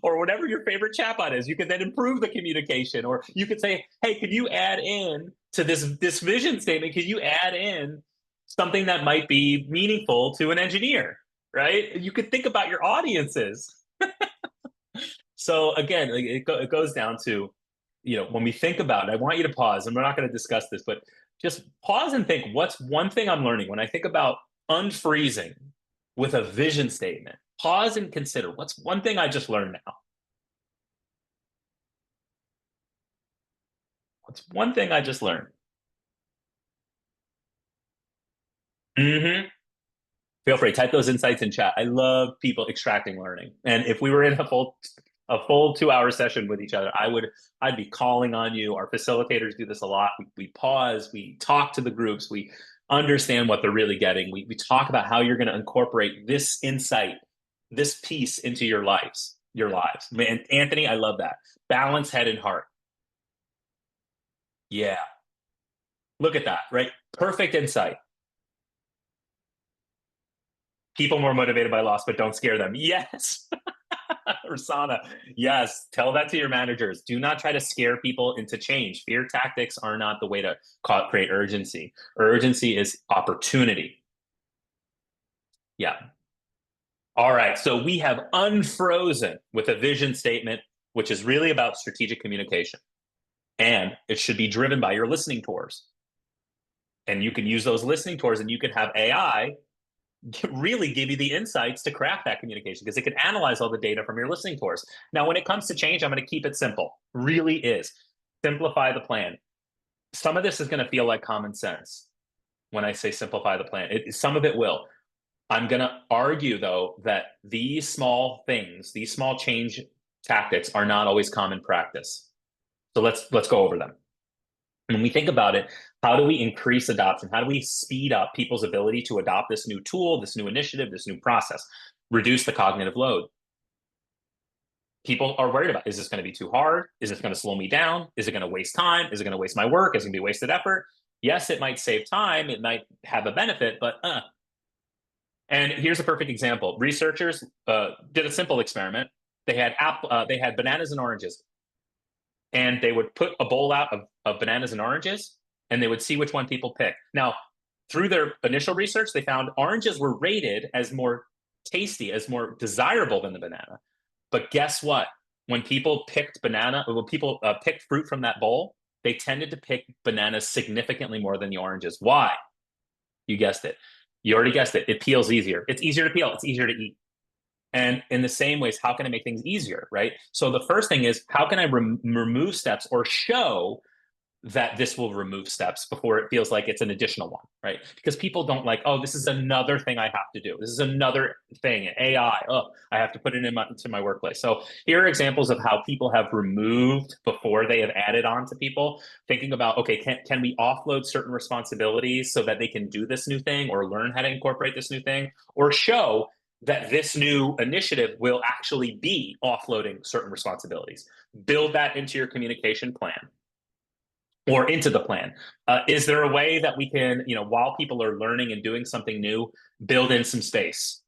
Or whatever your favorite chatbot is. You can then improve the communication. Or you could say, hey, could you add in to this vision statement, could you add in something that might be meaningful to an engineer, right? You could think about your audiences. So again, it goes down to when we think about it, I want you to pause, and we're not going to discuss this, but just pause and think, what's one thing I'm learning when I think about unfreezing with a vision statement? Pause and consider, what's one thing I just learned now? What's one thing I just learned? Hmm. Feel free, type those insights in chat. I love people extracting learning. And if we were in a full 2 hour session with each other, I'd be calling on you. Our facilitators do this a lot. We pause, we talk to the groups, we understand what they're really getting. We talk about how you're going to incorporate this insight, this piece into your lives. Man, Anthony, I love that. Balance head and heart. Yeah. Look at that, right? Perfect insight. People more motivated by loss, but don't scare them. Yes. Rasana, yes, tell that to your managers. Do not try to scare people into change. Fear tactics are not the way to create urgency. Urgency is opportunity. Yeah. All right. So we have unfrozen with a vision statement, which is really about strategic communication. And it should be driven by your listening tours. And you can use those listening tours, and you can have AI really give you the insights to craft that communication, because it can analyze all the data from your listening tours. Now, when it comes to change, I'm going to keep it simple. Really is. Simplify the plan. Some of this is going to feel like common sense when I say simplify the plan. Some of it will. I'm going to argue, though, that these small things, these small change tactics are not always common practice. So let's go over them. When we think about it, how do we increase adoption? How do we speed up people's ability to adopt this new tool, this new initiative, this new process? Reduce the cognitive load. People are worried about, is this going to be too hard? Is this going to slow me down? Is it going to waste time? Is it going to waste my work? Is it going to be wasted effort? Yes, it might save time. It might have a benefit, but And here's a perfect example. Researchers did a simple experiment. They had bananas and oranges, and they would put a bowl out of bananas and oranges, and they would see which one people pick. Now, through their initial research, they found oranges were rated as more tasty, as more desirable than the banana. But guess what? When people picked picked fruit from that bowl, they tended to pick bananas significantly more than the oranges. Why? You guessed it. You already guessed it. It peels easier. It's easier to peel. It's easier to eat. And in the same ways, how can I make things easier, right? So the first thing is, how can I remove steps or show that this will remove steps before it feels like it's an additional one, right? Because people don't like, oh, this is another thing I have to do. This is another thing, AI. Oh, I have to put it into my workplace. So here are examples of how people have removed before they have added on to people. Thinking about, okay, can we offload certain responsibilities so that they can do this new thing or learn how to incorporate this new thing, or show that this new initiative will actually be offloading certain responsibilities. Build that into your communication plan or into the plan. Is there a way that we can, while people are learning and doing something new, build in some space?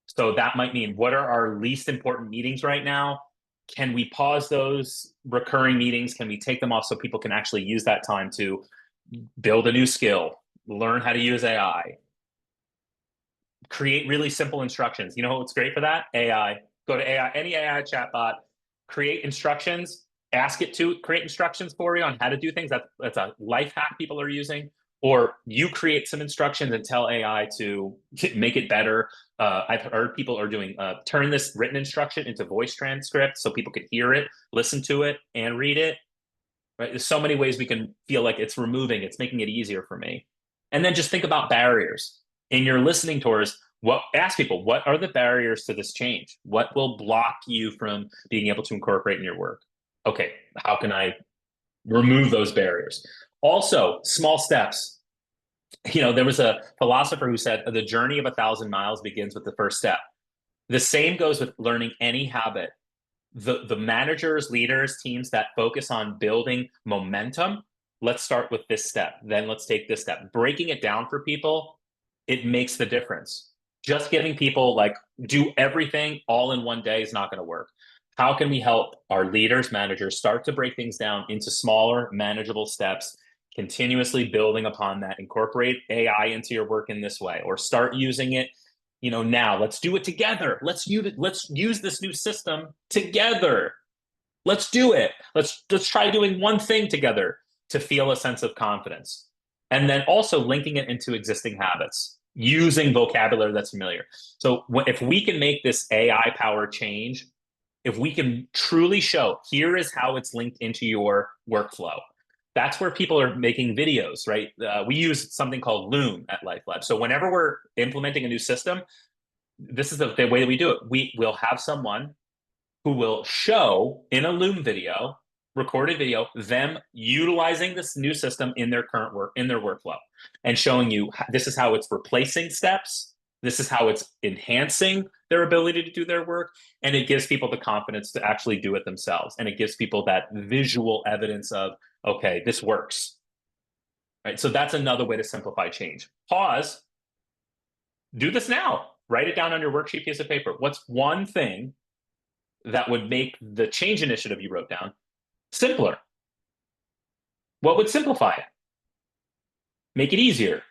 So that might mean, what are our least important meetings right now? Can we pause those recurring meetings? Can we take them off so people can actually use that time to build a new skill, learn how to use AI, create really simple instructions? You know what's great for that? AI. Go to AI, any AI chatbot, create instructions, ask it to create instructions for you on how to do things. That's a life hack people are using. Or you create some instructions and tell AI to make it better. I've heard people are doing turn this written instruction into voice transcript so people can hear it, listen to it, and read it. Right? There's so many ways we can feel like it's making it easier for me. And then just think about barriers in your listening tours. Ask people, what are the barriers to this change? What will block you from being able to incorporate in your work? Okay, how can I remove those barriers? Also, small steps. There was a philosopher who said the journey of 1,000 miles begins with the first step. The same goes with learning any habit. The managers, leaders, teams that focus on building momentum, let's start with this step. Then let's take this step. Breaking it down for people, it makes the difference. Just giving people do everything all in one day is not going to work. How can we help our leaders, managers start to break things down into smaller, manageable steps, continuously building upon that? Incorporate AI into your work in this way, or start using it. Now let's do it together. Let's use this new system together. Let's do it. Let's try doing one thing together to feel a sense of confidence. And then also linking it into existing habits, using vocabulary that's familiar. So if we can make this AI power change, if we can truly show here is how it's linked into your workflow, that's where people are making videos, right? We use something called Loom at LifeLab. So whenever we're implementing a new system, this is the way that we do it. We will have someone who will show in a Loom video, recorded video, them utilizing this new system in their current work, in their workflow, and showing you this is how it's replacing steps. This is how it's enhancing their ability to do their work. And it gives people the confidence to actually do it themselves. And it gives people that visual evidence of, okay, this works. Right. So that's another way to simplify change. Pause, do this now. Write it down on your worksheet piece of paper. What's one thing that would make the change initiative you wrote down simpler? What would simplify it? Make it easier.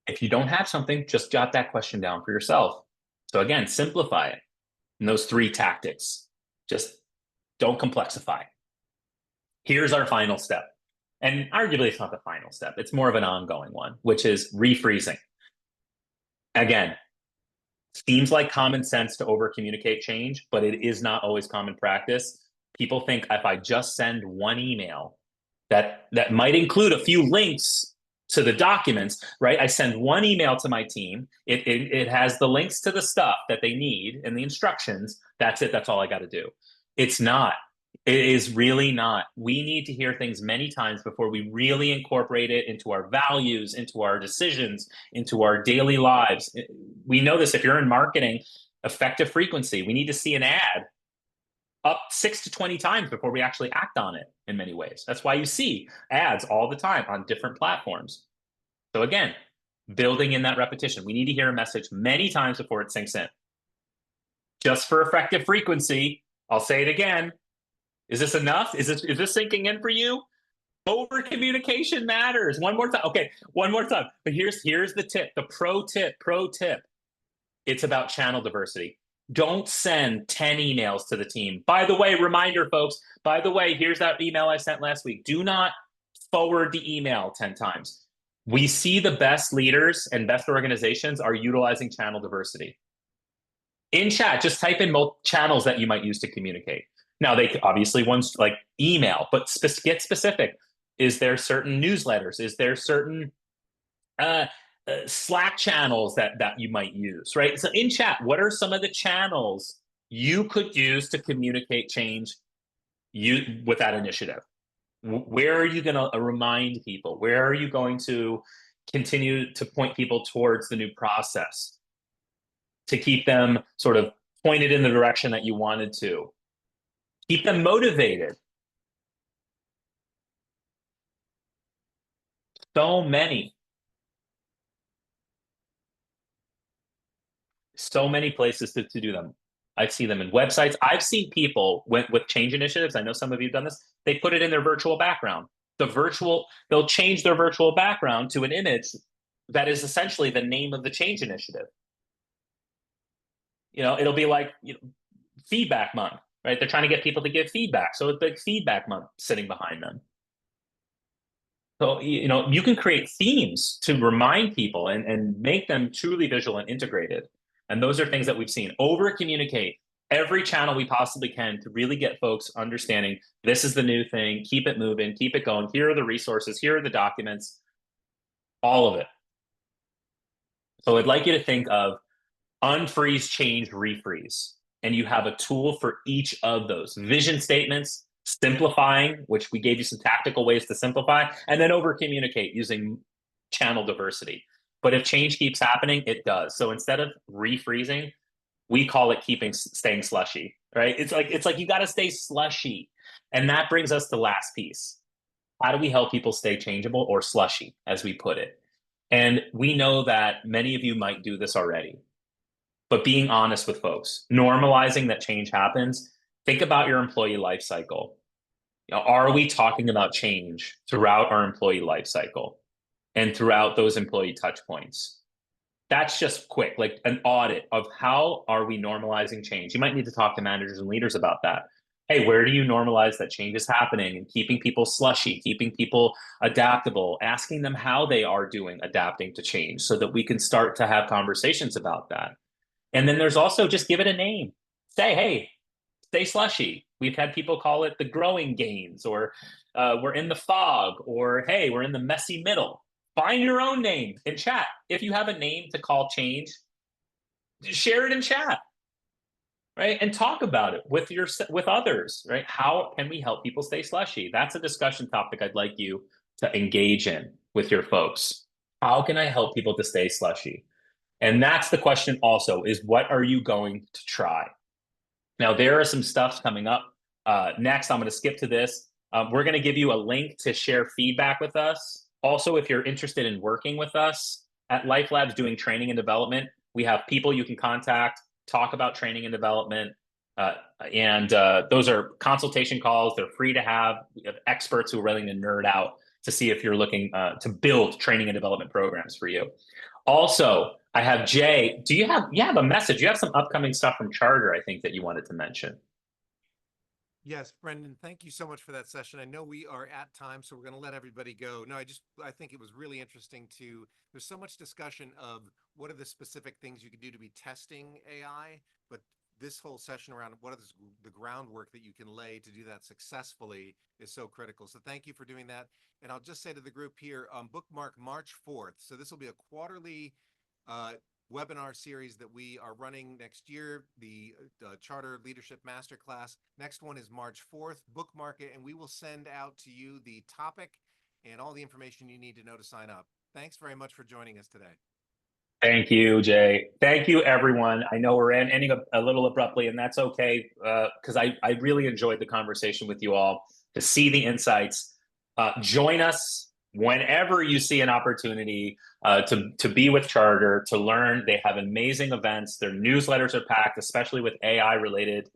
If you don't have something, just jot that question down for yourself. So again, simplify it in those three tactics. Just don't complexify. Here's our final step. And arguably, it's not the final step. It's more of an ongoing one, which is refreezing. Again, seems like common sense to over communicate change, but it is not always common practice. People think if I just send one email that might include a few links to the documents, right? I send one email to my team. It has the links to the stuff that they need and the instructions. That's it. That's all I got to do. It's not. It is really not. We need to hear things many times before we really incorporate it into our values, into our decisions, into our daily lives. We know this if you're in marketing, effective frequency. We need to see an ad up 6 to 20 times before we actually act on it in many ways. That's why you see ads all the time on different platforms. So again, building in that repetition. We need to hear a message many times before it sinks in. Just for effective frequency, I'll say it again. Is this enough? Is this sinking in for you? Over communication matters. One more time. Okay, one more time. But here's the tip, the pro tip. It's about channel diversity. Don't send 10 emails to the team. By the way, reminder, folks, by the way, here's that email I sent last week. Do not forward the email 10 times. We see the best leaders and best organizations are utilizing channel diversity. In chat, just type in channels that you might use to communicate. Now, they obviously ones like email, but get specific. Is there certain newsletters? Is there certain Slack channels that you might use, right? So in chat, what are some of the channels you could use to communicate change with that initiative? Where are you going to remind people? Where are you going to continue to point people towards the new process to keep them sort of pointed in the direction that you wanted to? Keep them motivated. So many places to do them. I see them in websites. I've seen people with change initiatives. I know some of you have done this. They put it in their virtual background. They'll change their virtual background to an image that is essentially the name of the change initiative. It'll be like feedback month, right? They're trying to get people to give feedback. So it's like feedback month sitting behind them. So, you can create themes to remind people and make them truly visual and integrated. And those are things that we've seen. Over communicate every channel we possibly can to really get folks understanding this is the new thing, keep it moving, keep it going. Here are the resources, here are the documents, all of it. So I'd like you to think of unfreeze, change, refreeze. And you have a tool for each of those vision statements, simplifying, which we gave you some tactical ways to simplify, and then over communicate using channel diversity. But if change keeps happening, it does. So instead of refreezing, we call it staying slushy, right? It's like you got to stay slushy. And that brings us to last piece. How do we help people stay changeable or slushy, as we put it? And we know that many of you might do this already, but being honest with folks, normalizing that change happens. Think about your employee life cycle. Are we talking about change throughout our employee life cycle? and throughout those employee touch points. That's just quick, like an audit of how are we normalizing change. You might need to talk to managers and leaders about that. Hey, where do you normalize that change is happening and keeping people slushy, keeping people adaptable, asking them how they are doing adapting to change so that we can start to have conversations about that. And then there's also just give it a name. Say, hey, stay slushy. We've had people call it the growing gains, or we're in the fog, or hey, we're in the messy middle. Find your own name in chat. If you have a name to call change, share it in chat, right? And talk about it with others, right? How can we help people stay slushy? That's a discussion topic I'd like you to engage in with your folks. How can I help people to stay slushy? And that's the question also is what are you going to try? Now, there are some stuff coming up. Next, I'm going to skip to this. We're going to give you a link to share feedback with us. Also, if you're interested in working with us at LifeLabs doing training and development, we have people you can contact, talk about training and development. And those are consultation calls. They're free to have. We have experts who are willing to nerd out to see if you're looking to build training and development programs for you. Also, I have Jay. Do you have a message? You have some upcoming stuff from Charter, I think, that you wanted to mention. Yes, Brendan, thank you so much for that session. I know we are at time, so we're going to let everybody go. No, I think it was really interesting there's so much discussion of what are the specific things you can do to be testing AI, but this whole session around what is the groundwork that you can lay to do that successfully is so critical. So thank you for doing that. And I'll just say to the group here, bookmark March 4th. So this will be a quarterly webinar series that we are running next year, the Charter Leadership Masterclass. Next one is March 4th. Bookmark it, and we will send out to you the topic and all the information you need to know to sign up. Thanks very much for joining us today. Thank you, Jay. Thank you, everyone. I know we're ending a little abruptly, and that's okay because I really enjoyed the conversation with you all to see the insights. Join us whenever you see an opportunity to be with Charter, to learn. They have amazing events. Their newsletters are packed, especially with AI related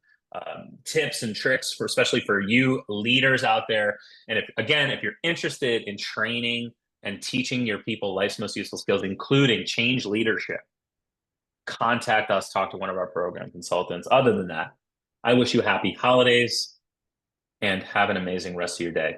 tips and tricks for especially for you leaders out there. And if you're interested in training and teaching your people life's most useful skills, including change leadership, contact us, talk to one of our program consultants. Other than that, I wish you happy holidays and have an amazing rest of your day.